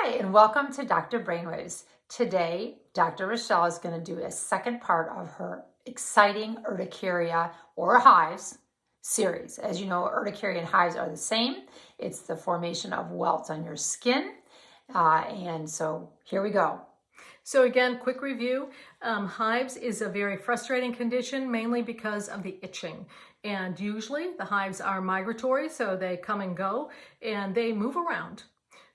Hi, and welcome to Dr. Brainwaves. Today, Dr. Rochelle is going to do a second part of her exciting urticaria or hives series. As you know, urticaria and hives are the same. It's the formation of welts on your skin. And so here we go. So again, quick review. Hives is a very frustrating condition, mainly because of the itching. And usually the hives are migratory, so they come and go, and they move around.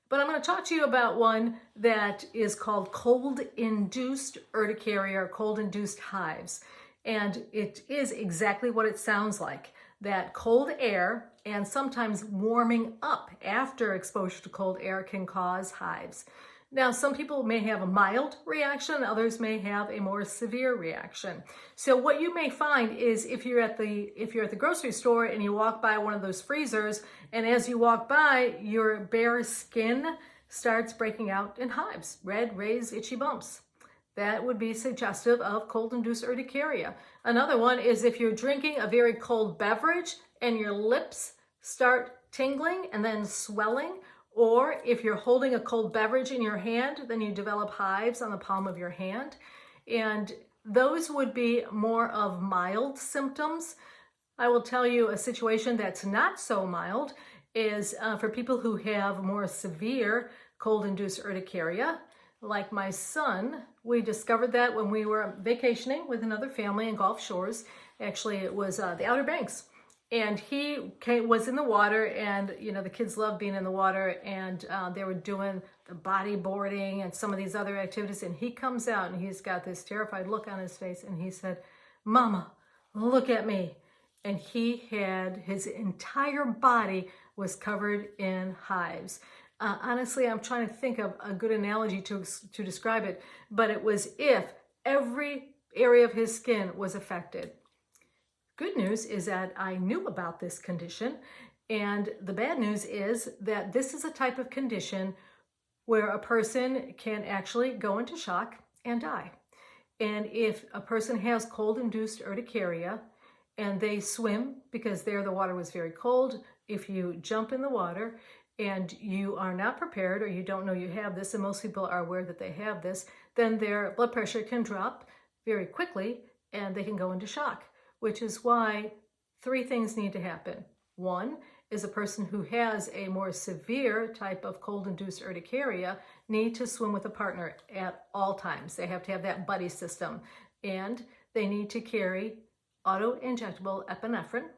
But I'm going to talk to you about one that is called cold-induced urticaria or cold-induced hives. And it is exactly what it sounds like. That cold air and sometimes warming up after exposure to cold air can cause hives. Now, some people may have a mild reaction, others may have a more severe reaction. So what you may find is if you're at the grocery store and you walk by one of those freezers, and as you walk by, your bare skin starts breaking out in hives, red, raised, itchy bumps. That would be suggestive of cold-induced urticaria. Another one is if you're drinking a very cold beverage and your lips start tingling and then swelling, or if you're holding a cold beverage in your hand, then you develop hives on the palm of your hand. And those would be more of mild symptoms. I will tell you a situation that's not so mild is for people who have more severe cold-induced urticaria. Like my son, we discovered that when we were vacationing with another family in Gulf Shores. Actually, it was the Outer Banks. And he was in the water, and you know the kids love being in the water, and they were doing the bodyboarding and some of these other activities, and he comes out and he's got this terrified look on his face, and he said, "Mama, look at me." And he had, his entire body was covered in hives. Honestly, I'm trying to think of a good analogy to describe it, but it was if every area of his skin was affected. Good news is that I knew about this condition, and the bad news is that this is a type of condition where a person can actually go into shock and die. And if a person has cold-induced urticaria and they swim because there the water was very cold, if you jump in the water and you are not prepared or you don't know you have this, and most people are aware that they have this, then their blood pressure can drop very quickly and they can go into shock. Which is why three things need to happen. One is a person who has a more severe type of cold-induced urticaria need to swim with a partner at all times. They have to have that buddy system. And they need to carry auto-injectable epinephrine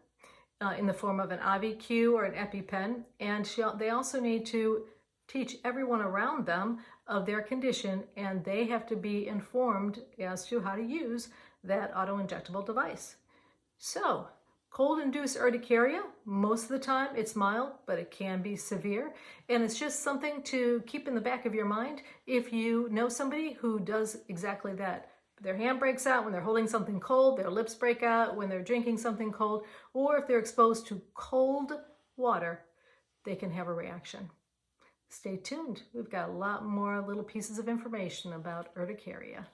in the form of an IVQ or an EpiPen. And they also need to teach everyone around them of their condition, and they have to be informed as to how to use that auto-injectable device. So, cold-induced urticaria, most of the time it's mild, but it can be severe. And it's just something to keep in the back of your mind if you know somebody who does exactly that. Their hand breaks out when they're holding something cold, their lips break out when they're drinking something cold, or if they're exposed to cold water, they can have a reaction. Stay tuned. We've got a lot more little pieces of information about urticaria.